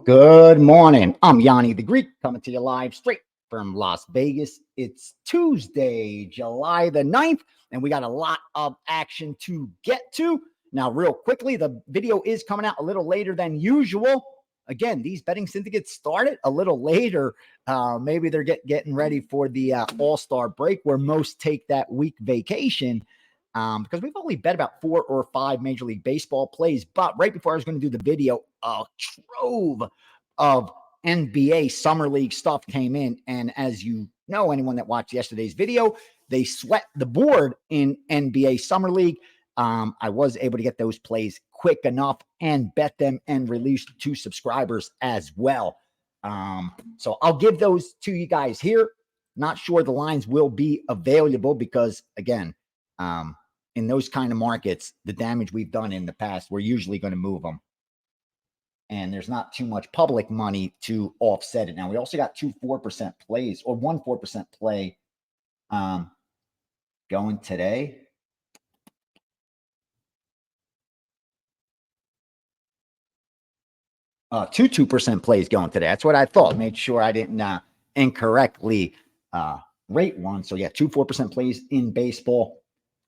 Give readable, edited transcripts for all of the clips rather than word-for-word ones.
Good morning. I'm Gianni the Greek coming to you live straight from Las Vegas. It's Tuesday, July the 9th, and we got a lot of action to get to. Now, real quickly, the video is coming out a little later than usual. Again, these betting syndicates started a little later. Maybe they're getting ready for the All-Star break where most take that week vacation. Because we've only bet about 4 or 5 Major League Baseball plays. But right before I was going to do the video, a trove of NBA Summer League stuff came in. And as you know, anyone that watched yesterday's video, they swept the board in NBA Summer League. I was able to get those plays quick enough and bet them and release to subscribers as well. So I'll give those to you guys here. Not sure the lines will be available because, again, in those kind of markets, the damage we've done in the past, we're usually going to move them. And there's not too much public money to offset it. Now, we also got 2 4% plays or 1 4% play going today. Two 2% plays going today. That's what I thought. Made sure I didn't incorrectly rate one. So, yeah, 2 4% plays in baseball.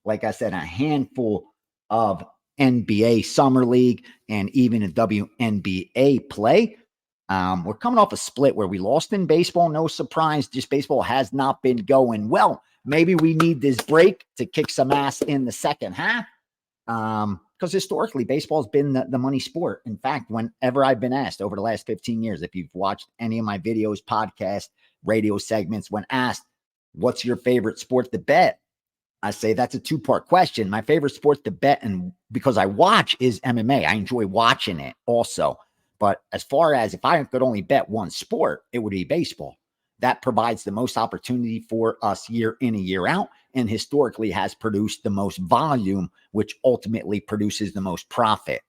Like I said, a handful of NBA Summer League and even a WNBA play. We're coming off a split where we lost in baseball. No surprise. Just baseball has not been going well. Maybe we need this break to kick some ass in the second half. Because historically, baseball has been the money sport. In fact, whenever I've been asked over the last 15 years, if you've watched any of my videos, podcasts, radio segments, when asked, what's your favorite sport to bet? I say that's a 2-part question. My favorite sport to bet, and because I watch, is MMA. I enjoy watching it also. But as far as if I could only bet one sport, it would be baseball. That provides the most opportunity for us year in and year out, and historically has produced the most volume, which ultimately produces the most profit.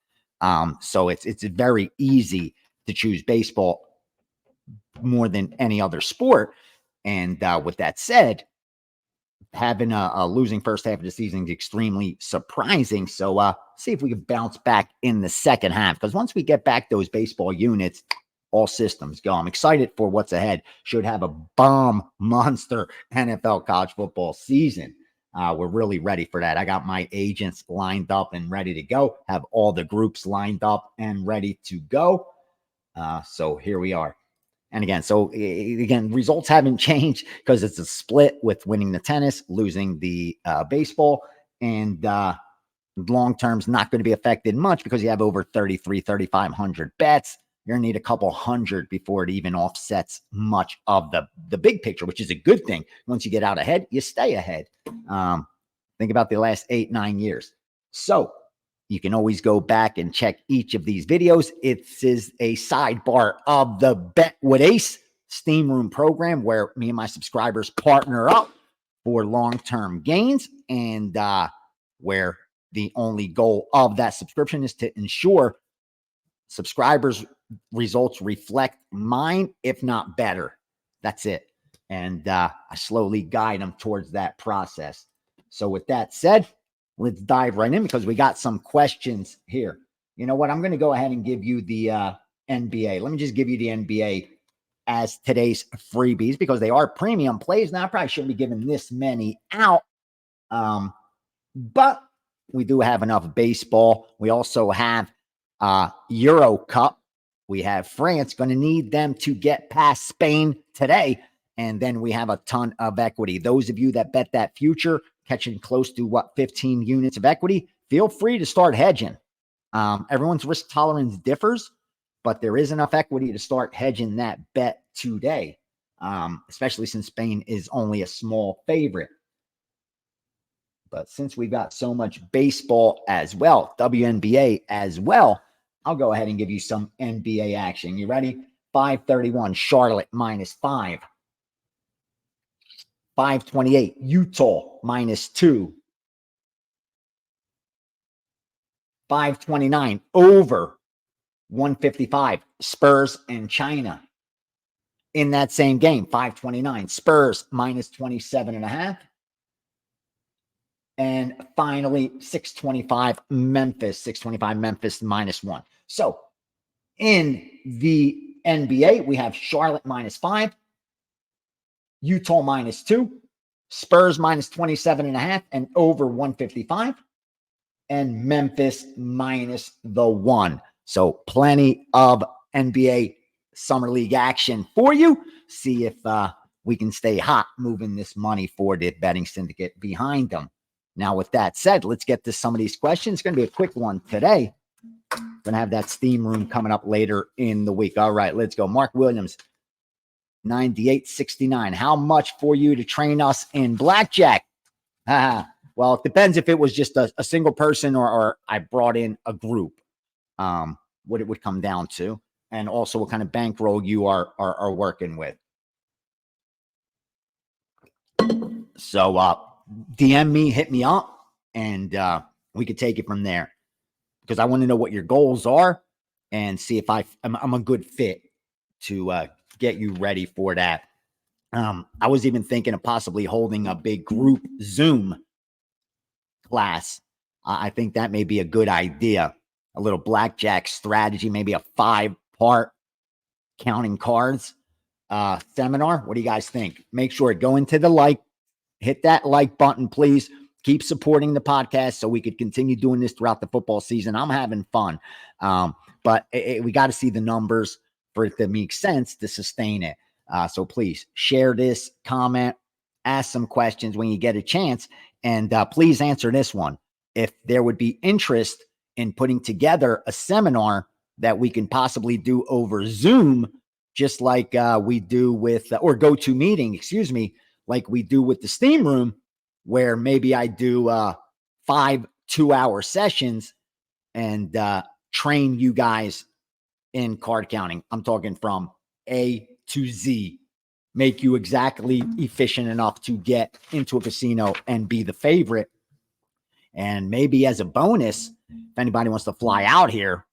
So it's very easy to choose baseball more than any other sport. And with that said, having a losing first half of the season is extremely surprising. So see if we can bounce back in the second half. Because once we get back those baseball units, all systems go. I'm excited for what's ahead. Should have a bomb monster NFL college football season. We're really ready for that. I got my agents lined up and ready to go. Have all the groups lined up and ready to go. So here we are. And again, results haven't changed because it's a split with winning the tennis, losing the baseball, and long term's not going to be affected much because you have over 3,500 bets. You're going to need a couple hundred before it even offsets much of the big picture, which is a good thing. Once you get out ahead, you stay ahead. Think about the last 8-9 years. So you can always go back and check each of these videos. It is a sidebar of the Bet with Ace Steam Room program where me and my subscribers partner up for long-term gains, and where the only goal of that subscription is to ensure subscribers' results reflect mine, if not better. That's it. And I slowly guide them towards that process. So with that said, let's dive right in because we got some questions here. You know what? I'm going to go ahead and give you the NBA. Let me just give you the NBA as today's freebies because they are premium plays. Now, I probably shouldn't be giving this many out. But we do have enough baseball. We also have Euro Cup. We have France. Going to need them to get past Spain today. And then we have a ton of equity. Those of you that bet that future, catching close to 15 units of equity, feel free to start hedging. Everyone's risk tolerance differs, but there is enough equity to start hedging that bet today, especially since Spain is only a small favorite. But since we've got so much baseball as well, WNBA as well, I'll go ahead and give you some NBA action. You ready? 531 Charlotte -5. 528 Utah -2. 529 over 155 Spurs and China. In that same game, 529 Spurs -27.5. And finally, 625 Memphis -1. So In the NBA, we have Charlotte -5, Utah -2, Spurs -27.5, and over 155, and Memphis -1. So plenty of NBA Summer League action for you. See if we can stay hot moving this money for the betting syndicate behind them. Now, with that said, let's get to some of these questions. It's going to be a quick one today. Going to have that steam room coming up later in the week. All right, let's go. Mark Williams, 98.69. How much for you to train us in blackjack? Well, it depends if it was just a single person or I brought in a group, what it would come down to, and also what kind of bankroll you are working with. So DM me, hit me up, and we could take it from there, because I want to know what your goals are and see if I'm a good fit to get you ready for that. I was even thinking of possibly holding a big group Zoom class. I think that may be a good idea. A little blackjack strategy, maybe a 5-part counting cards seminar. What do you guys think? Make sure to go into the hit that like button, please. Keep supporting the podcast so we could continue doing this throughout the football season. I'm having fun. But we got to see the numbers for it to make sense to sustain it. So please share this, comment, ask some questions when you get a chance. And please answer this one. If there would be interest in putting together a seminar that we can possibly do over Zoom, just like we do with, or GoToMeeting, excuse me, like we do with the Steam Room, where maybe I do 5 2-hour sessions and train you guys in card counting. I'm talking from A to Z, make you exactly efficient enough to get into a casino and be the favorite. And maybe as a bonus, if anybody wants to fly out here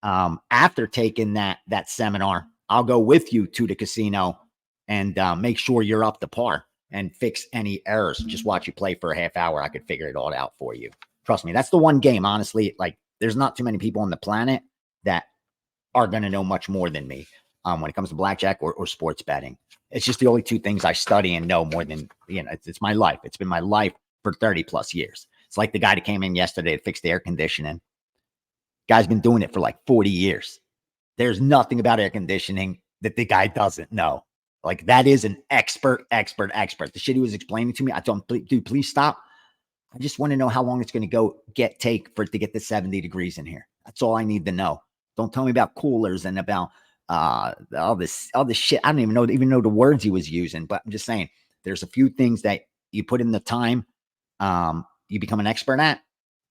after taking that seminar, I'll go with you to the casino and make sure you're up to par and fix any errors. Just watch you play for a half hour. I could figure it all out for you. Trust me, that's the one game, honestly. Like, there's not too many people on the planet that are going to know much more than me when it comes to blackjack or sports betting. It's just the only two things I study and know more than, it's my life. It's been my life for 30 plus years. It's like the guy that came in yesterday to fix the air conditioning. Guy's been doing it for like 40 years. There's nothing about air conditioning that the guy doesn't know. Like, that is an expert. The shit he was explaining to me, I told him, dude, please stop. I just want to know how long it's going to take for it to get to 70 degrees in here. That's all I need to know. Don't tell me about coolers and about all this shit. I don't even know the words he was using, but I'm just saying there's a few things that you put in the time, you become an expert at.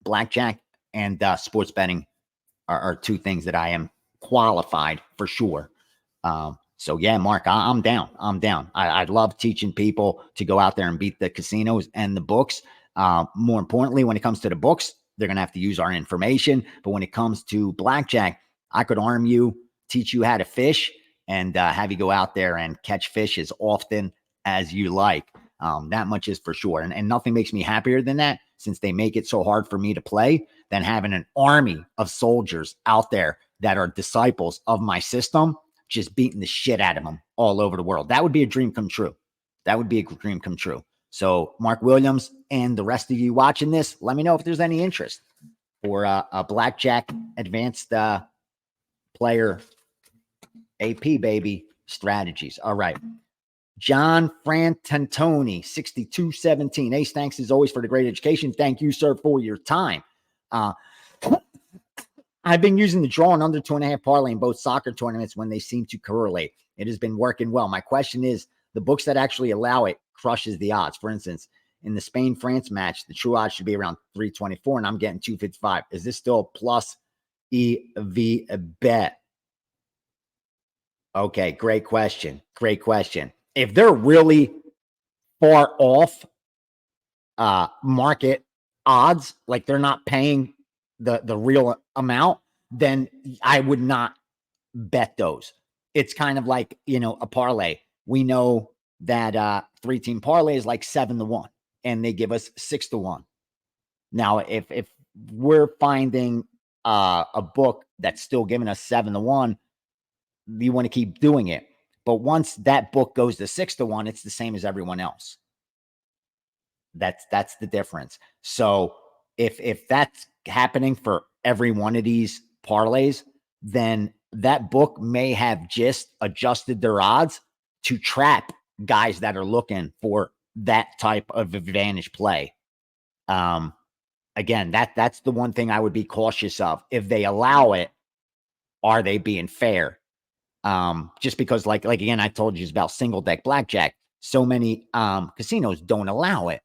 Blackjack and sports betting are two things that I am qualified for sure. So yeah, Mark, I'm down. I love teaching people to go out there and beat the casinos and the books. More importantly, when it comes to the books, they're going to have to use our information. But when it comes to blackjack, I could arm you, teach you how to fish, and have you go out there and catch fish as often as you like. That much is for sure. And nothing makes me happier than that, since they make it so hard for me to play, than having an army of soldiers out there that are disciples of my system, just beating the shit out of them all over the world. That would be a dream come true. So Mark Williams and the rest of you watching this, let me know if there's any interest for a blackjack advanced player AP, baby, strategies. All right. John Frantantoni, 6217. Ace, thanks as always for the great education. Thank you, sir, for your time. I've been using the draw and under 2.5 parlay in both soccer tournaments when they seem to correlate. It has been working well. My question is, the books that actually allow it crushes the odds. For instance, in the Spain-France match, the true odds should be around 324, and I'm getting 255. Is this still a plus EV bet? Okay, great question. If they're really far off market odds, like they're not paying the real amount, then I would not bet those. It's kind of like, a parlay. We know that 3-team parlay is like 7-1, and they give us 6-1. Now, if we're finding a book that's still giving us 7-1, you want to keep doing it. But once that book goes to 6-1, it's the same as everyone else. That's the difference. So if that's happening for every one of these parlays, then that book may have just adjusted their odds to trap guys that are looking for that type of advantage play. Again, that's the one thing I would be cautious of. If they allow it, are they being fair? Just because like again, I told you about single deck blackjack. So many casinos don't allow it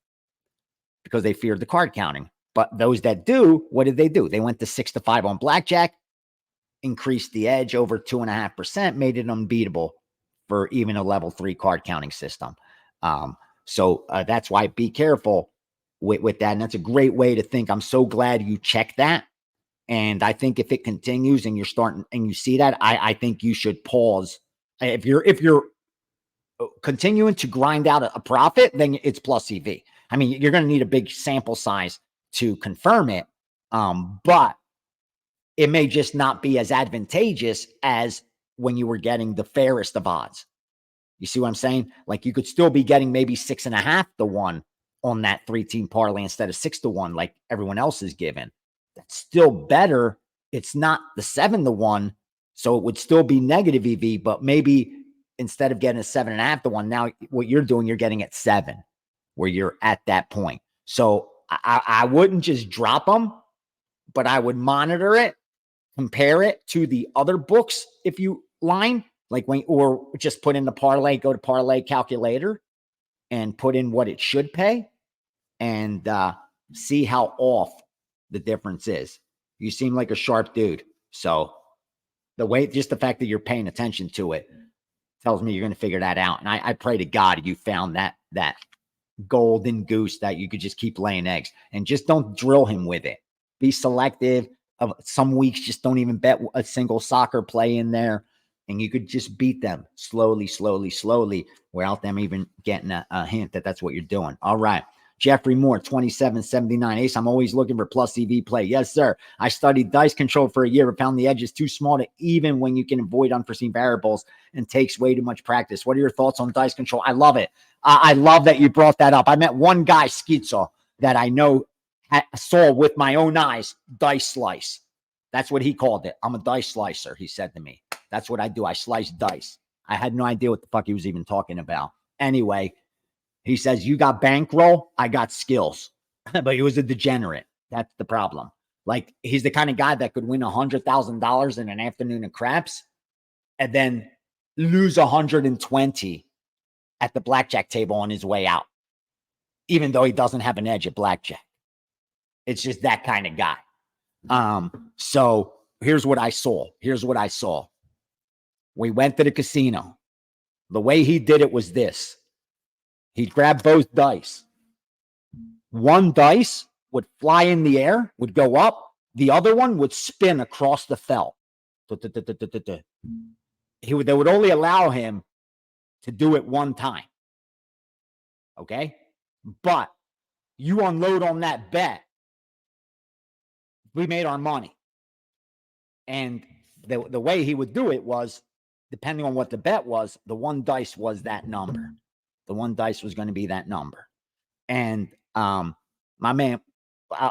because they feared the card counting. But those that do, what did they do? They went to 6-5 on blackjack, increased the edge over 2.5%, made it unbeatable for even a level 3 card counting system. So that's why be careful with that. And that's a great way to think. I'm so glad you checked that. And I think if it continues and you're starting and you see that, I think you should pause. If you're continuing to grind out a profit, then it's plus EV. I mean, you're going to need a big sample size to confirm it. But it may just not be as advantageous as when you were getting the fairest of odds. You see what I'm saying? Like you could still be getting maybe 6.5-1 on that 3-team parlay instead of 6-1, like everyone else is given. That's still better. It's not the 7-1. So it would still be negative EV, but maybe instead of getting a 7.5-1, now what you're doing, you're getting at 7, where you're at that point. So I wouldn't just drop them, but I would monitor it, compare it to the other books if you line, or just put in the parlay, go to parlay calculator and put in what it should pay and see how off the difference is. You seem like a sharp dude. So just the fact that you're paying attention to it tells me you're going to figure that out. And I pray to God you found that golden goose that you could just keep laying eggs and just don't drill him with it. Be selective. Of some weeks, just don't even bet a single soccer play in there. And you could just beat them slowly, without them even getting a hint that that's what you're doing. All right. Jeffrey Moore, 2779. Ace, I'm always looking for plus EV play. Yes, sir. I studied dice control for a year, but found the edge is too small to even when you can avoid unforeseen variables and takes way too much practice. What are your thoughts on dice control? I love it. I love that you brought that up. I met one guy, Schizo, that I know saw with my own eyes dice slice. That's what he called it. I'm a dice slicer, he said to me. That's what I do. I slice dice. I had no idea what the fuck he was even talking about. Anyway, he says, you got bankroll, I got skills. But he was a degenerate. That's the problem. Like, he's the kind of guy that could win $100,000 in an afternoon of craps and then lose 120 at the blackjack table on his way out, even though he doesn't have an edge at blackjack. It's just that kind of guy. So here's what I saw. We went to the casino. The way he did it was this. He'd grab both dice. One dice would fly in the air, would go up. The other one would spin across the felt. They would only allow him to do it one time. Okay? But you unload on that bet, we made our money. And the way he would do it was, depending on what the bet was, the one dice was that number. The one dice was going to be that number. And my man,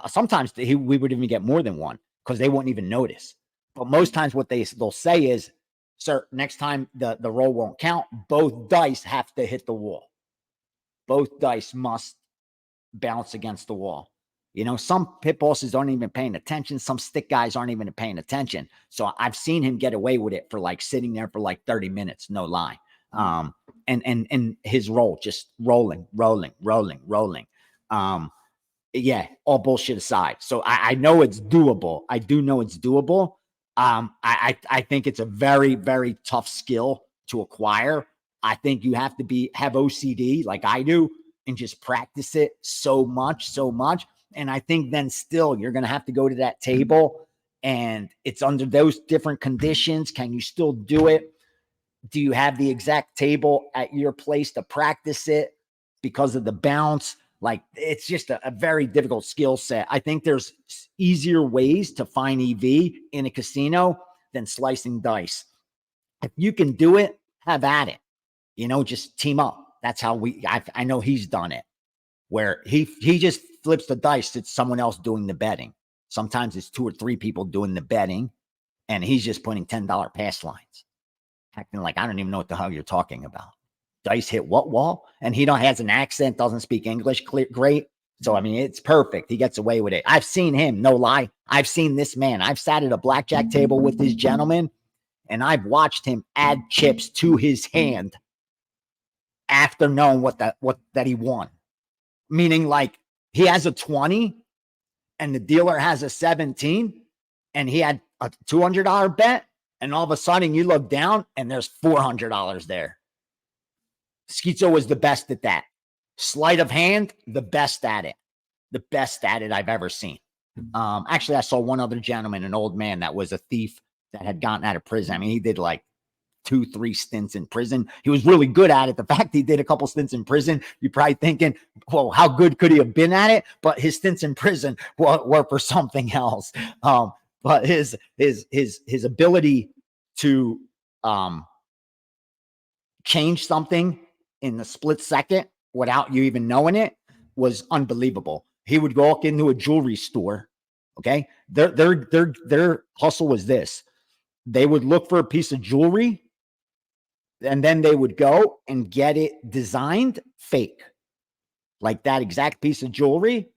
sometimes we would even get more than one because they wouldn't even notice. But most times what they'll say is, sir, next time the roll won't count. Both dice have to hit the wall. Both dice must bounce against the wall. You know, some pit bosses aren't even paying attention. Some stick guys aren't even paying attention. So I've seen him get away with it for like sitting there for like 30 minutes. No lie. And his roll just rolling. Yeah, all bullshit aside. So I know it's doable. I do know it's doable. I think it's a very, very tough skill to acquire. I think you have to have OCD like I do and just practice it so much. And I think then still you're going to have to go to that table and it's under those different conditions. Can you still do it? Do you have the exact table at your place to practice it because of the bounce? Like, it's just a very difficult skill set. I think there's easier ways to find EV in a casino than slicing dice. If you can do it, have at it. Just team up. That's how I know he's done it, where he just flips the dice. It's someone else doing the betting. Sometimes it's 2 or 3 people doing the betting, and he's just putting $10 pass lines, acting like I don't even know what the hell you're talking about. Dice hit what wall? And he has an accent, doesn't speak English great. So, I mean, it's perfect. He gets away with it. I've seen him, no lie. I've seen this man. I've sat at a blackjack table with this gentleman, and I've watched him add chips to his hand after knowing that he won. Meaning, like, he has a 20 and the dealer has a 17 and he had a $200 bet, and all of a sudden you look down and there's $400 there. Schizo was the best at that. Sleight of hand, the best at it. The best at it I've ever seen. Actually, I saw one other gentleman, an old man that was a thief that had gotten out of prison. I mean, he did like 2-3 stints in prison. He was really good at it. The fact he did a couple stints in prison, you're probably thinking, well, how good could he have been at it? But his stints in prison were for something else. But his ability to change something in a split second without you even knowing it was unbelievable. He would walk into a jewelry store. Okay. Their hustle was this. They would look for a piece of jewelry, and then they would go and get it designed fake, like that exact piece of jewelry,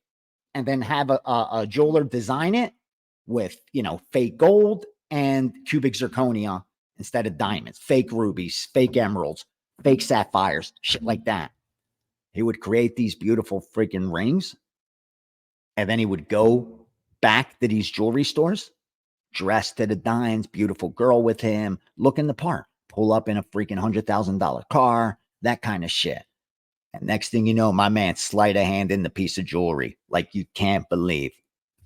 and then have a jeweler design it with, fake gold and cubic zirconia instead of diamonds, fake rubies, fake emeralds, fake sapphires, shit like that. He would create these beautiful freaking rings, and then he would go back to these jewelry stores, dressed to the nines, beautiful girl with him, looking the part, pull up in a freaking $100,000 car, that kind of shit. And next thing you know, my man sleight of hand in the piece of jewelry like you can't believe.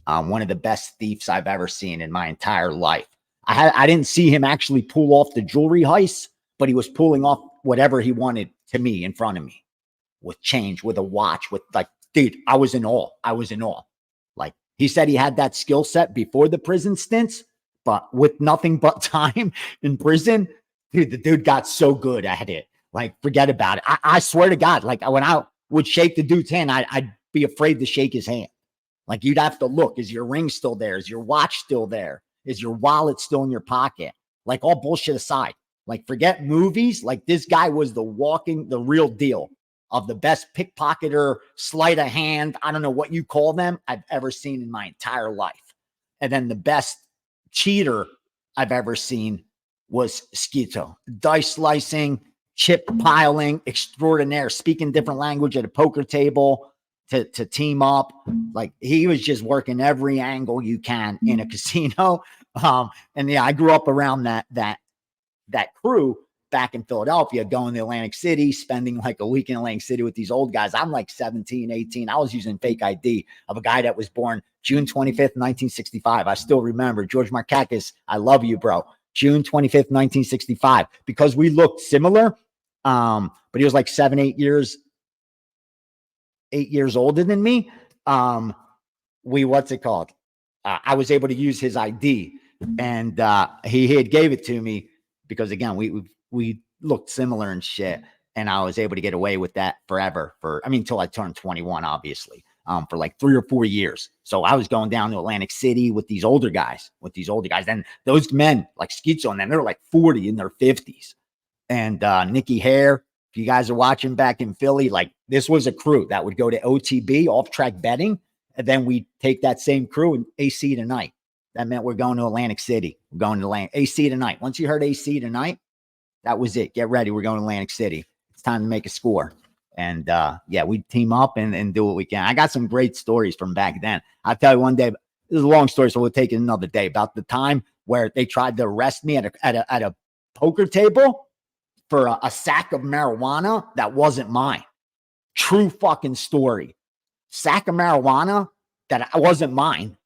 One of the best thieves I've ever seen in my entire life. I didn't see him actually pull off the jewelry heist, but he was pulling off whatever he wanted to me in front of me, with change, with a watch, with like, dude, I was in awe. Like, he said he had that skill set before the prison stints, but with nothing but time in prison, dude, the dude got so good at it. Like, forget about it. I swear to God, like, when I would shake the dude's hand, I'd be afraid to shake his hand. Like, you'd have to look. Is your ring still there? Is your watch still there? Is your wallet still in your pocket? Like, all bullshit aside, like, forget movies. Like, this guy was the real deal of the best pickpocketer, sleight of hand, I don't know what you call them, I've ever seen in my entire life. And then the best cheater I've ever seen was Schizo. Dice slicing, chip piling, extraordinaire, speaking different language at a poker table to team up. Like, he was just working every angle you can in a casino. And yeah, I grew up around that crew back in Philadelphia, going to Atlantic City, spending like a week in Atlantic City with these old guys. I'm like 17, 18. I was using fake ID of a guy that was born June 25th, 1965. I still remember. George Markakis, I love you, bro. June 25th, 1965, because we looked similar. But he was like 8 years older than me. I was able to use his ID, and he had gave it to me because, again, we looked similar and shit. And I was able to get away with that forever until I turned 21, obviously, for like 3 or 4 years. So I was going down to Atlantic City with these older guys. And those men like Schizo and them, they're like 40 in their 50s. And Nicky Hare, if you guys are watching back in Philly, like, this was a crew that would go to OTB, off-track betting. And then we take that same crew and AC tonight. That meant we're going to Atlantic City. We're going to AC tonight. Once you heard AC tonight, that was it. Get ready. We're going to Atlantic City. It's time to make a score. And yeah, we team up and do what we can. I got some great stories from back then. I'll tell you one day, this is a long story, so we'll take it another day, about the time where they tried to arrest me at a poker table for a sack of marijuana that wasn't mine. True fucking story. Sack of marijuana that wasn't mine,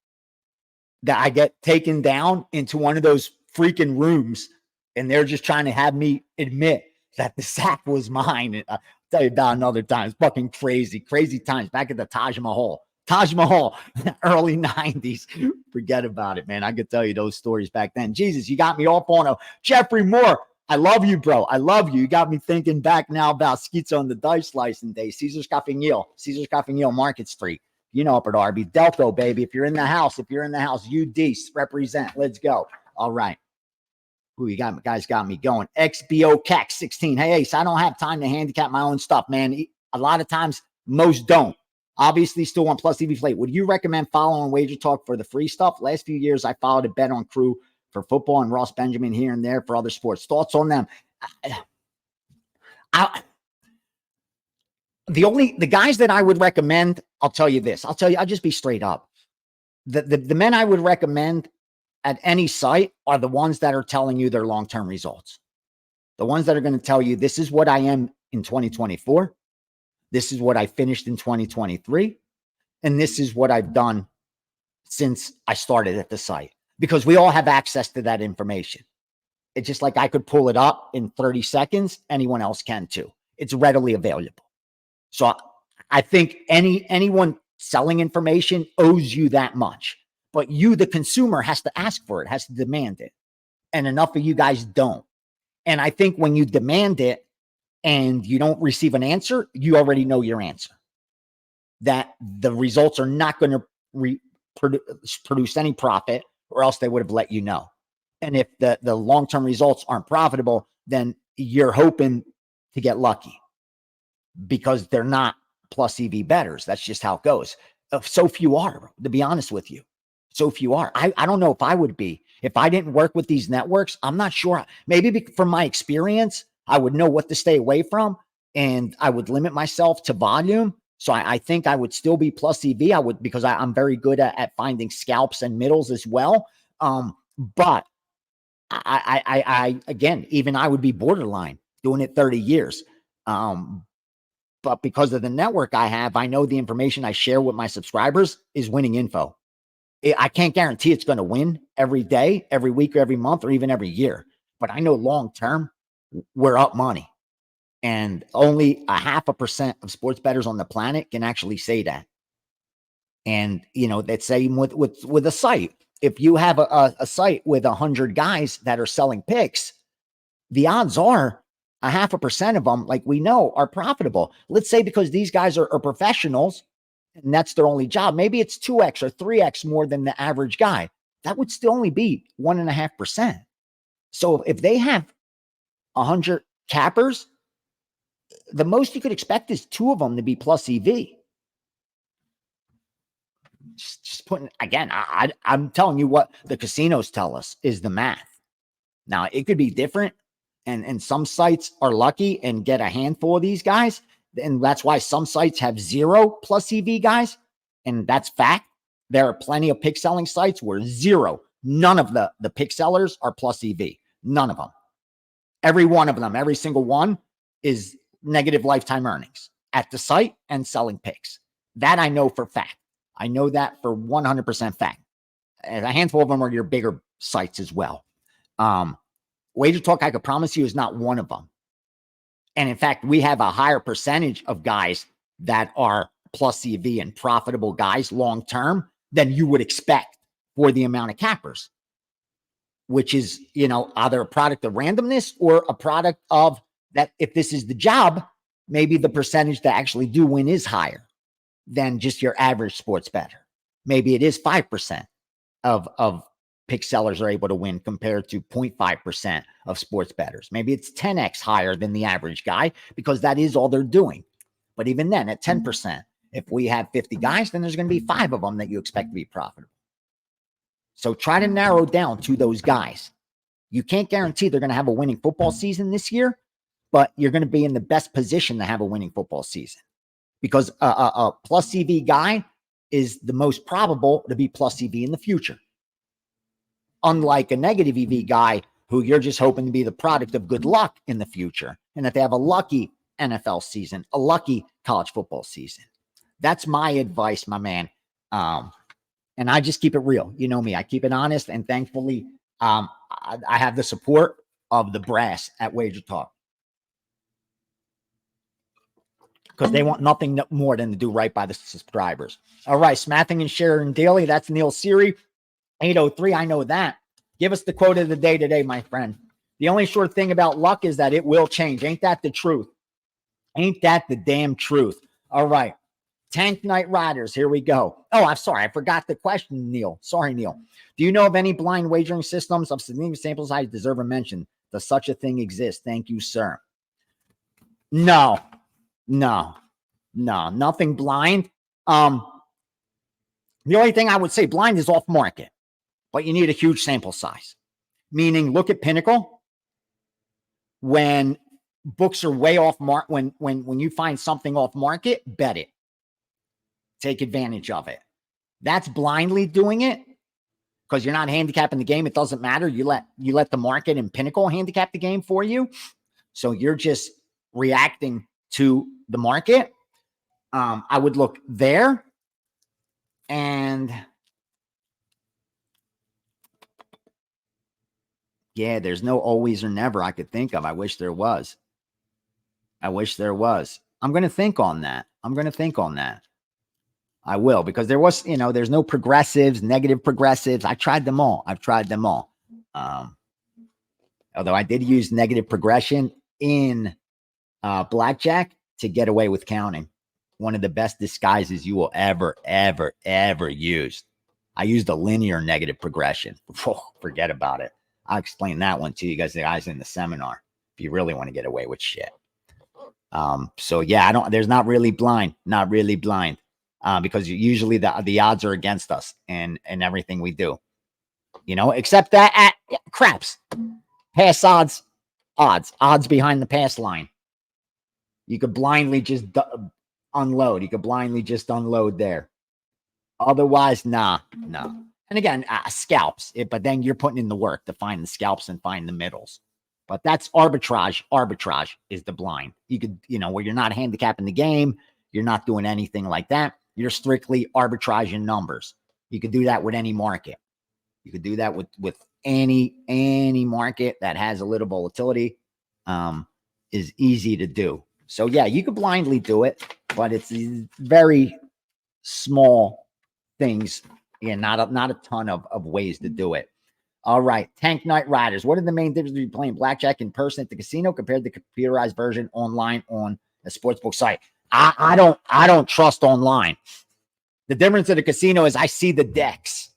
that I get taken down into one of those freaking rooms, and they're just trying to have me admit that the sack was mine. Tell you about another time. It's fucking crazy, crazy times back at the Taj Mahal. Taj Mahal, early 90s. Forget about it, man. I could tell you those stories back then. Jesus, you got me off on a Jeffrey Moore. I love you, bro. I love you. You got me thinking back now about Schizo and the dice slicing day. Caesar's Caffeine, Market Street. You know, up at RB. Delco, baby. If you're in the house, UD, represent. Let's go. All right. Ooh, guys got me going. XBO CAC 16. Hey, Ace, I don't have time to handicap my own stuff, man. A lot of times, most don't. Obviously, still want plus EV plate. Would you recommend following WagerTalk for the free stuff? Last few years, I followed a bet on Crew for football and Ross Benjamin here and there for other sports. Thoughts on them? The guys that I would recommend, I'll tell you this. I'll just be straight up. The men I would recommend at any site are the ones that are telling you their long-term results. The ones that are going to tell you, this is what I am in 2024. This is what I finished in 2023. And this is what I've done since I started at the site. Because we all have access to that information. It's just like I could pull it up in 30 seconds. Anyone else can too. It's readily available. So I think anyone selling information owes you that much. But you, the consumer, has to ask for it, has to demand it. And enough of you guys don't. And I think when you demand it and you don't receive an answer, you already know your answer. That the results are not going to produce any profit, or else they would have let you know. And if the long-term results aren't profitable, then you're hoping to get lucky because they're not plus EV bettors. That's just how it goes. So few are, to be honest with you. So few are. I don't know if I would be. If I didn't work with these networks, I'm not sure. Maybe from my experience, I would know what to stay away from, and I would limit myself to volume. So I think I would still be plus EV. I would, because I'm very good at finding scalps and middles as well. But I again, even I would be borderline doing it 30 years. But because of the network I have, I know the information I share with my subscribers is winning info. I can't guarantee it's going to win every day, every week, or every month, or even every year. But I know long-term, we're up money. And only 0.5% of sports bettors on the planet can actually say that. And, you know, that's same with a site. If you have a site with 100 guys that are selling picks, the odds are 0.5% of them, like we know, are profitable. Let's say because these guys are professionals and that's their only job. Maybe it's 2x or 3x more than the average guy. That would still only be 1.5%. So if they have 100 cappers, the most you could expect is 2 of them to be plus EV. Just putting, again, I'm telling you what the casinos tell us is the math. Now, it could be different, and some sites are lucky and get a handful of these guys, and that's why some sites have 0 plus EV guys, and that's fact. There are plenty of pick selling sites where 0, none of the pick sellers are plus EV. None of them. Every one of them, every single one is negative lifetime earnings at the site and selling picks. That I know for fact. I know that for 100% fact. And a handful of them are your bigger sites as well. WagerTalk, I could promise you, is not one of them. And in fact, we have a higher percentage of guys that are plus EV and profitable guys long-term than you would expect for the amount of cappers, which is, you know, either a product of randomness or a product of that. If this is the job, maybe the percentage that actually do win is higher than just your average sports bettor. Maybe it is 5% of pick sellers are able to win compared to 0.5% of sports bettors. Maybe it's 10x higher than the average guy because that is all they're doing. But even then, at 10%, if we have 50 guys, then there's going to be 5 of them that you expect to be profitable. So try to narrow down to those guys. You can't guarantee they're going to have a winning football season this year, but you're going to be in the best position to have a winning football season. Because a plus EV guy is the most probable to be plus EV in the future. Unlike a negative EV guy who you're just hoping to be the product of good luck in the future. And that they have a lucky NFL season, a lucky college football season. That's my advice, my man. And I just keep it real. You know me, I keep it honest. And thankfully, I have the support of the brass at WagerTalk. because they want nothing more than to do right by the subscribers. All right, Smathing and Sharon Daily. That's Neil Siri. 803. I know that. Give us the quote of the day today, my friend. The only sure thing about luck is that it will change. Ain't that the truth? Ain't that the damn truth? All right. Tank Night Riders. Here we go. Oh, I'm sorry. I forgot the question, Neil. Sorry, Neil. Do you know of any blind wagering systems of significant sample size deserve a mention? Does such a thing exist? Thank you, sir. No, nothing blind. The only thing I would say blind is off market, but you need a huge sample size. Meaning, look at Pinnacle. When books are way off mark, when you find something off market, bet it. Take advantage of it. That's blindly doing it because you're not handicapping the game. It doesn't matter. You let the market and Pinnacle handicap the game for you. So you're just reacting to the market. I would look there. And yeah, there's no always or never I could think of. I wish there was. I'm going to think on that. I will, because there was, there's no progressives, negative progressives. I've tried them all. Although I did use negative progression in Blackjack to get away with counting. One of the best disguises you will ever use. I used a linear negative progression. Forget about it. I'll explain that one to you guys in the seminar if you really want to get away with shit. So yeah, there's not really blind, because usually the odds are against us and everything we do, except that at craps, pass odds behind the pass line. You could blindly just unload. You could blindly just unload there. Otherwise, no. And again, scalps. But then you're putting in the work to find the scalps and find the middles. But that's arbitrage. Arbitrage is the blind. You could, where you're not handicapping the game. You're not doing anything like that. You're strictly arbitraging numbers. You could do that with any market. You could do that with any market that has a little volatility. Is easy to do. So yeah, you could blindly do it, but it's very small things. Yeah, not a ton of ways to do it. All right, Tank Night Riders. What are the main differences between playing blackjack in person at the casino compared to the computerized version online on a sportsbook site? I don't trust online. The difference at the casino is I see the decks.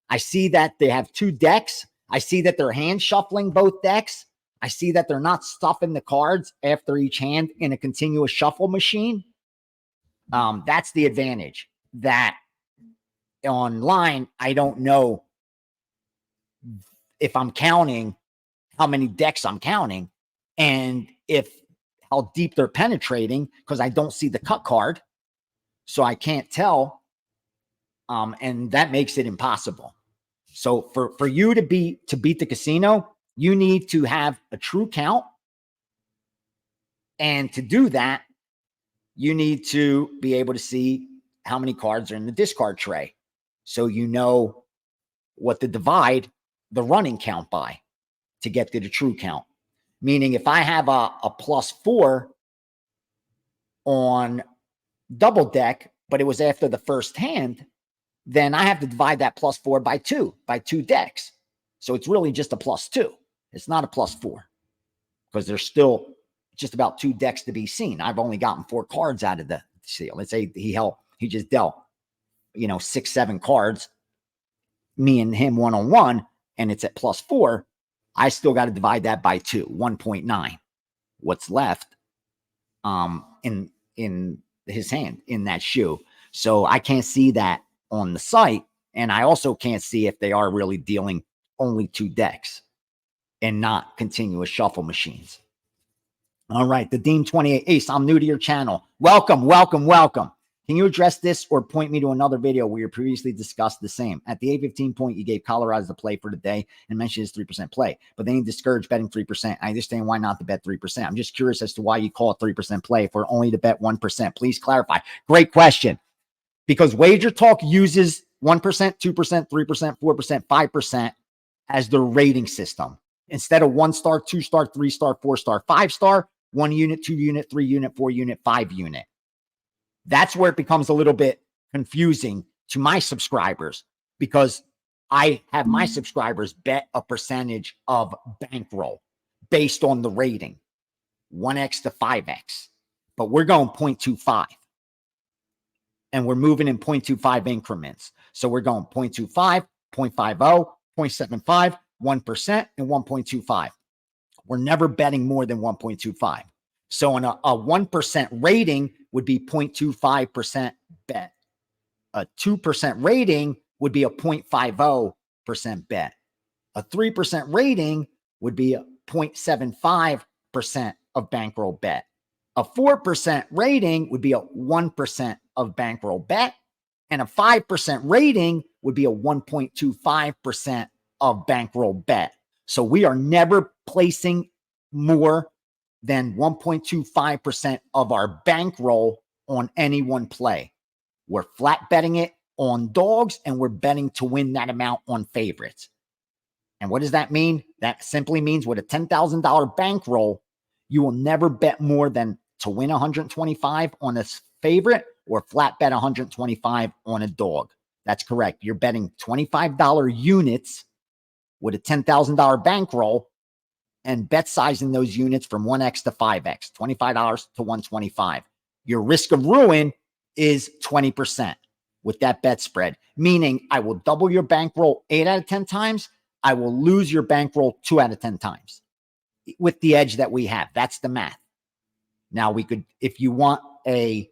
I see that they have two decks. I see that they're hand shuffling both decks. I see that they're not stuffing the cards after each hand in a continuous shuffle machine. That's the advantage. That online, I don't know if I'm counting how many decks I'm counting and how deep they're penetrating because I don't see the cut card. So I can't tell. And that makes it impossible. So for you to beat the casino, you need to have a true count. And to do that, you need to be able to see how many cards are in the discard tray. So you know what to divide the running count by to get to the true count. Meaning if I have a +4 on double deck, but it was after the first hand, then I have to divide that +4 by two decks. So it's really just a +2. It's not a +4 because there's still just about 2 decks to be seen. I've only gotten 4 cards out of the seal. Let's say he just dealt, 6, 7 cards, me and him one-on-one, and it's at +4. I still got to divide that by 2, 1.9. What's left in his hand, in that shoe. So I can't see that on the site. And I also can't see if they are really dealing only 2 decks and not continuous shuffle machines. All right, the Dean 28 Ace, I'm new to your channel. Welcome. Can you address this or point me to another video where you previously discussed the same? At the 8:15 point, you gave Colorado the play for the day and mentioned his 3% play, but then you discouraged betting 3%. I understand why not to bet 3%. I'm just curious as to why you call it 3% play for only to bet 1%. Please clarify. Great question. Because WagerTalk uses 1%, 2%, 3%, 4%, 5% as their rating system. Instead of 1-star, 2-star, 3-star, 4-star, 5-star, 1 unit, 2 unit, 3 unit, 4 unit, 5 unit. That's where it becomes a little bit confusing to my subscribers, because I have my subscribers bet a percentage of bankroll based on the rating, 1x to 5x, but we're going 0.25. And we're moving in 0.25 increments. So we're going 0.25, 0.50, 0.75, 1%, and 1.25. We're never betting more than 1.25. So a 1% rating would be 0.25% bet. A 2% rating would be a 0.50% bet. A 3% rating would be a 0.75% of bankroll bet. A 4% rating would be a 1% of bankroll bet. And a 5% rating would be a 1.25% of bankroll bet. So we are never placing more than 1.25% of our bankroll on any one play. We're flat betting it on dogs, and we're betting to win that amount on favorites. And what does that mean? That simply means with a $10,000 bankroll, you will never bet more than to win 125 on a favorite or flat bet 125 on a dog. That's correct. You're betting $25 units with a $10,000 bankroll and bet sizing those units from 1x to 5x, $25 to 125. Your risk of ruin is 20% with that bet spread, meaning I will double your bankroll 8 out of 10 times. I will lose your bankroll 2 out of 10 times with the edge that we have. That's the math. Now we could, if you want a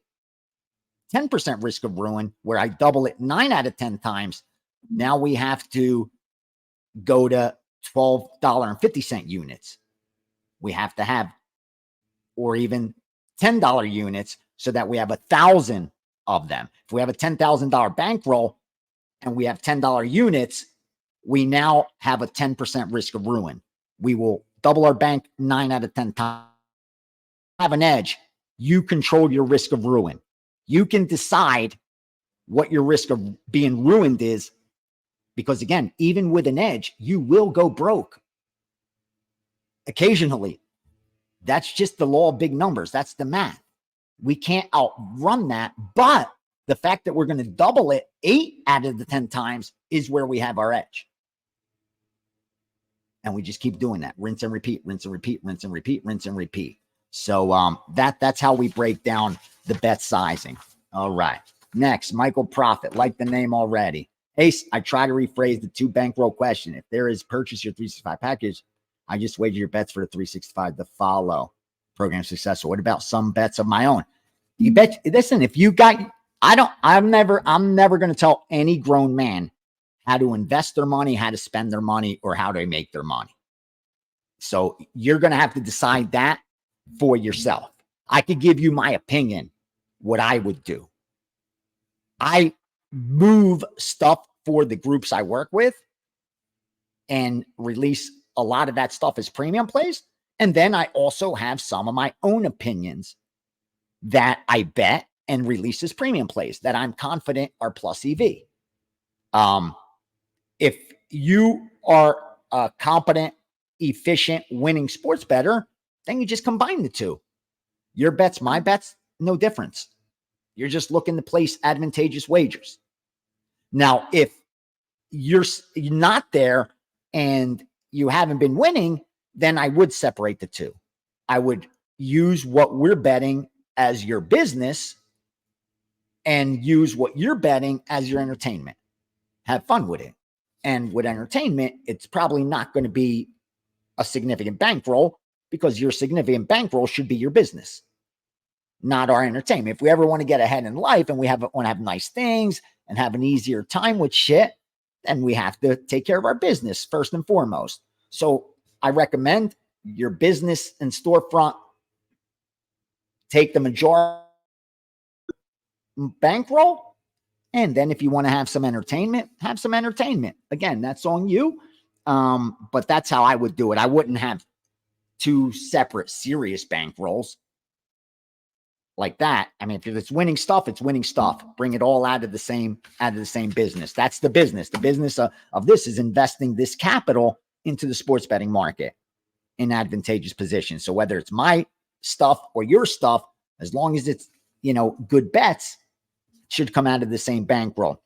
10% risk of ruin where I double it 9 out of 10 times, now we have to go to $12.50 units. We have to have, or even $10 units, so that we have 1,000 of them. If we have a $10,000 bankroll and we have $10 units, we now have a 10% risk of ruin. We will double our bank 9 out of 10 times. Have an edge. You control your risk of ruin. You can decide what your risk of being ruined is, because again, even with an edge, you will go broke occasionally. That's just the law of big numbers. That's the math. We can't outrun that, but the fact that we're going to double it 8 out of the 10 times is where we have our edge. And we just keep doing that. Rinse and repeat, rinse and repeat, rinse and repeat, rinse and repeat. So that's how we break down the bet sizing. All right. Next, Michael Profit, like the name already. Ace, I try to rephrase the 2 bankroll question. If there is purchase your 365 package, I just wager your bets for the 365 to follow. Program successful. What about some bets of my own? You bet. Listen, if you got, I'm never going to tell any grown man how to invest their money, how to spend their money, or how to make their money. So you're going to have to decide that for yourself. I could give you my opinion, what I would do. I move stuff for the groups I work with and release a lot of that stuff as premium plays. And then I also have some of my own opinions that I bet and release as premium plays that I'm confident are plus EV. If you are a competent, efficient, winning sports bettor, then you just combine the two. Your bets, my bets, no difference. You're just looking to place advantageous wagers. Now, if you're not there and you haven't been winning, then I would separate the two. I would use what we're betting as your business and use what you're betting as your entertainment. Have fun with it. And with entertainment, it's probably not going to be a significant bankroll, because your significant bankroll should be your business, not our entertainment. If we ever want to get ahead in life and we want to have nice things and have an easier time with shit, then we have to take care of our business first and foremost. So I recommend your business and storefront take the majority bankroll. And then if you want to have some entertainment, have some entertainment. Again, that's on you. But that's how I would do it. I wouldn't have 2 separate serious bankrolls like that. I mean, if it's winning stuff, it's winning stuff. Bring it all out of the same business. That's the business. The business of this is investing this capital into the sports betting market in advantageous positions. So whether it's my stuff or your stuff, as long as it's good bets should come out of the same bankroll.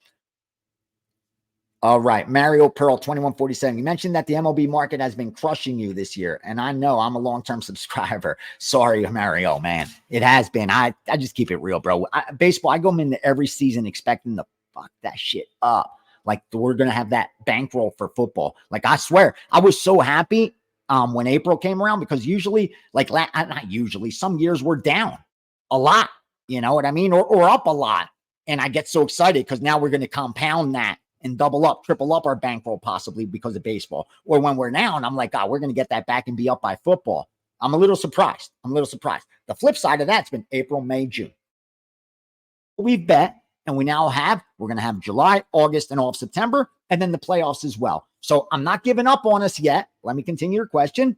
All right. Mario Pearl, 2147. You mentioned that the MLB market has been crushing you this year. And I know I'm a long-term subscriber. Sorry, Mario, man. It has been. I just keep it real, bro. Baseball, I go into every season expecting to fuck that shit up. Like, we're going to have that bankroll for football. Like, I swear, I was so happy when April came around, because usually, not usually, some years we're down a lot. You know what I mean? Or up a lot. And I get so excited because now we're going to compound that and double up, triple up our bankroll possibly because of baseball. Or when we're down, I'm like, oh, we're going to get that back and be up by football. I'm a little surprised. The flip side of that's been April, May, June. We've bet, and we're going to have July, August, and all of September, and then the playoffs as well. So I'm not giving up on us yet. Let me continue your question.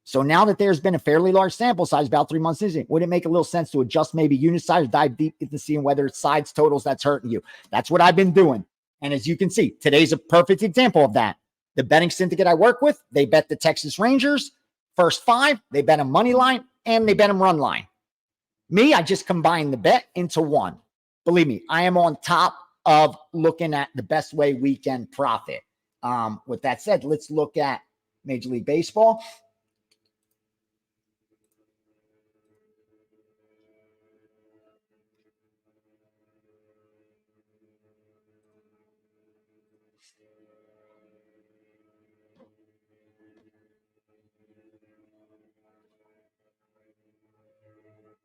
So now that there's been a fairly large sample size, about 3 months in, would it make a little sense to adjust maybe unit size, dive deep into seeing whether it's sides, totals that's hurting you? That's what I've been doing. And as you can see, today's a perfect example of that. The betting syndicate I work with, they bet the Texas Rangers first 5, they bet them money line, and they bet them run line. Me, I just combined the bet into one. Believe me, I am on top of looking at the best way we can profit. With that said, let's look at Major League Baseball.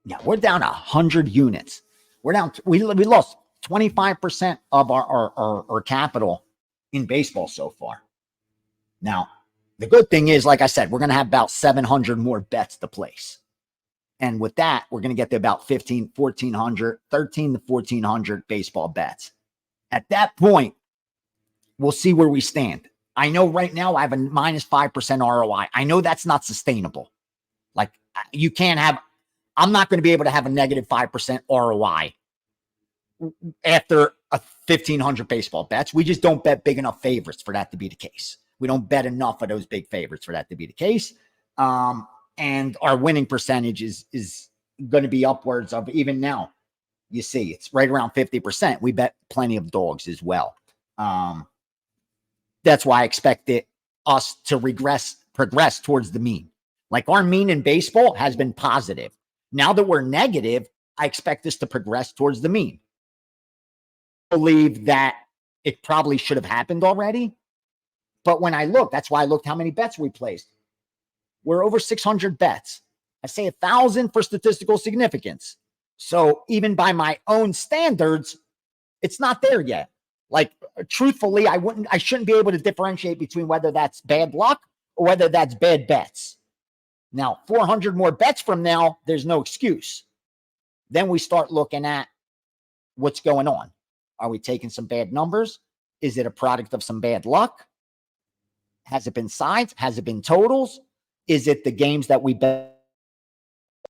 Yeah, we're down 100 units. We're down. We lost 25% of our capital in baseball so far. Now, the good thing is, like I said, we're going to have about 700 more bets to place. And with that, we're going to get to about 13 to 1,400 baseball bets. At that point, we'll see where we stand. I know right now I have a minus 5% ROI. I know that's not sustainable. Like, you can't have, I'm not going to be able to have a negative 5% ROI after 1,500 baseball bets. We just don't bet big enough favorites for that to be the case. We don't bet enough of those big favorites for that to be the case. And our winning percentage is going to be upwards of, even now, you see, it's right around 50%. We bet plenty of dogs as well. That's why I expected us to progress towards the mean. Like, our mean in baseball has been positive. Now that we're negative, I expect this to progress towards the mean. I believe that it probably should have happened already. But when I look, that's why I looked how many bets we placed. We're over 600 bets. I say 1,000 for statistical significance. So even by my own standards, it's not there yet. Like, truthfully, I shouldn't be able to differentiate between whether that's bad luck or whether that's bad bets. Now, 400 more bets from now, there's no excuse. Then we start looking at what's going on. Are we taking some bad numbers? Is it a product of some bad luck? Has it been sides? Has it been totals? Is it the games that we bet?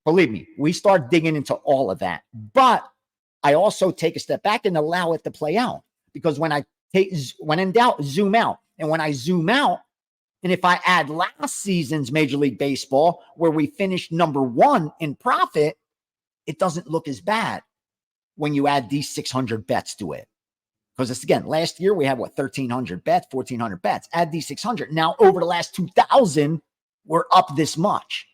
Believe me, we start digging into all of that. But I also take a step back and allow it to play out. Because when in doubt, zoom out. And when I zoom out, and if I add last season's Major League Baseball, where we finished number 1 in profit, it doesn't look as bad when you add these 600 bets to it. Because it's, again, last year we had 1,300 bets, 1,400 bets. Add these 600. Now, over the last 2,000, we're up this much.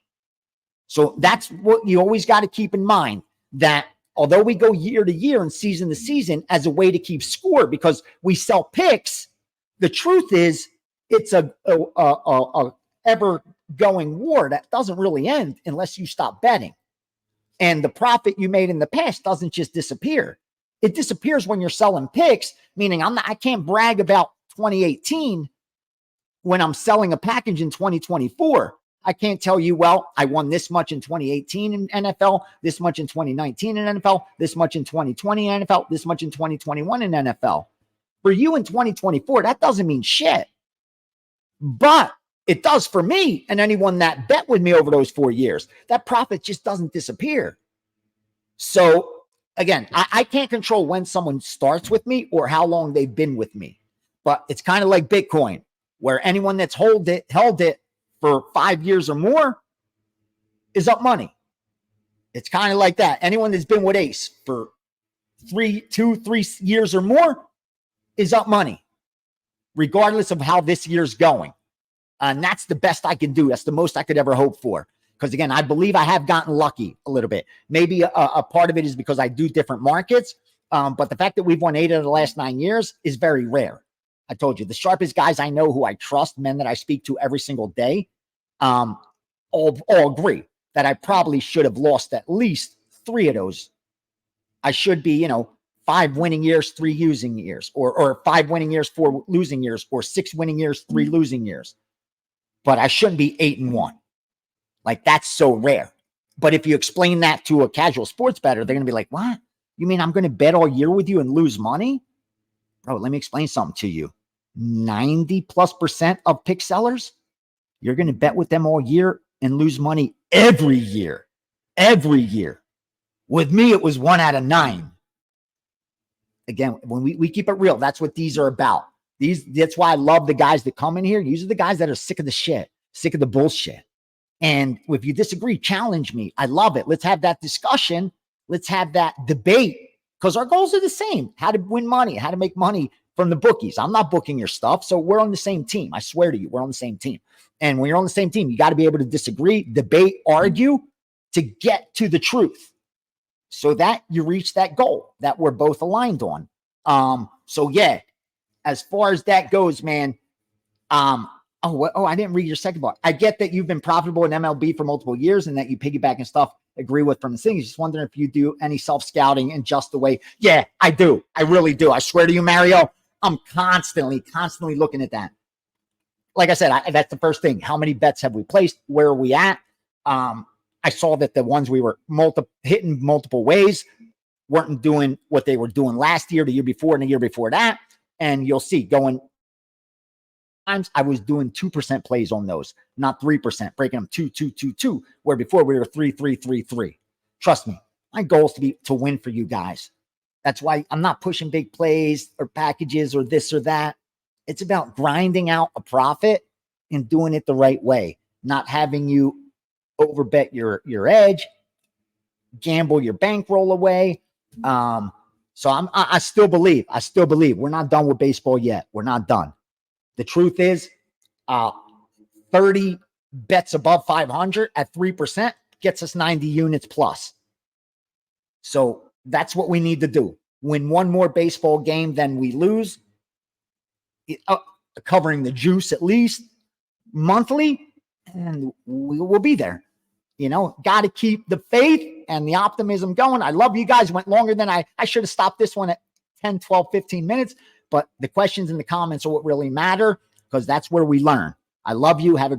So that's what you always got to keep in mind, that although we go year to year and season to season as a way to keep score because we sell picks, the truth is it's a ever-going war that doesn't really end unless you stop betting. And the profit you made in the past doesn't just disappear. It disappears when you're selling picks, meaning I can't brag about 2018 when I'm selling a package in 2024. I can't tell you, well, I won this much in 2018 in NFL, this much in 2019 in NFL, this much in 2020 in NFL, this much in 2021 in NFL. For you in 2024, that doesn't mean shit. But it does for me and anyone that bet with me over those 4 years. That profit just doesn't disappear. So, again, I can't control when someone starts with me or how long they've been with me. But it's kind of like Bitcoin, where anyone that's held it for 5 years or more is up money. It's kind of like that. Anyone that's been with Ace for 2, 3 years or more is up money, regardless of how this year's going. And that's the best I can do. That's the most I could ever hope for. Because again, I believe I have gotten lucky a little bit. Maybe a part of it is because I do different markets. But the fact that we've won 8 of the last 9 years is very rare. I told you, the sharpest guys I know who I trust, men that I speak to every single day, all agree that I probably should have lost at least 3 of those. I should be, 5 winning years, 3 losing years, or 5 winning years, 4 losing years, or 6 winning years, 3 losing years. But I shouldn't be 8-1. Like, that's so rare. But if you explain that to a casual sports bettor, they're going to be like, what? You mean I'm going to bet all year with you and lose money? Bro, let me explain something to you. 90+% of pick sellers, you're going to bet with them all year and lose money every year. Every year. With me, it was 1 out of 9. Again, when we keep it real, that's what these are about. That's why I love the guys that come in here. These are the guys that are sick of the shit, sick of the bullshit. And if you disagree, challenge me. I love it. Let's have that discussion. Let's have that debate, because our goals are the same. How to win money, how to make money from the bookies. I'm not booking your stuff. So we're on the same team. I swear to you, we're on the same team. And when you're on the same team, you got to be able to disagree, debate, argue to get to the truth so that you reach that goal that we're both aligned on. So yeah, as far as that goes, man, I didn't read your second part. I get that you've been profitable in MLB for multiple years and that you piggyback and stuff. Agree with from the things. Just wondering if you do any self-scouting in just the way. Yeah, I do. I really do. I swear to you, Mario, I'm constantly looking at that. Like I said, that's the first thing. How many bets have we placed? Where are we at? I saw that the ones we were hitting multiple ways weren't doing what they were doing last year, the year before, and the year before that. And you'll see going times I was doing 2% plays on those, not 3%, breaking them 2, 2, 2, 2, where before we were 3, 3, 3, 3. Trust me, my goal is to win for you guys. That's why I'm not pushing big plays or packages or this or that. It's about grinding out a profit and doing it the right way, not having you overbet your edge, gamble your bankroll away. So I still believe we're not done with baseball yet. We're not done. The truth is, 30 bets above 500 at 3% gets us 90 units plus. So that's what we need to do. Win one more baseball game than we lose, covering the juice at least monthly, and we will be there. Got to keep the faith and the optimism going. I love you guys. Went longer than I should have stopped this one at 10, 12, 15 minutes. But the questions in the comments are what really matter, because that's where we learn. I love you. Have a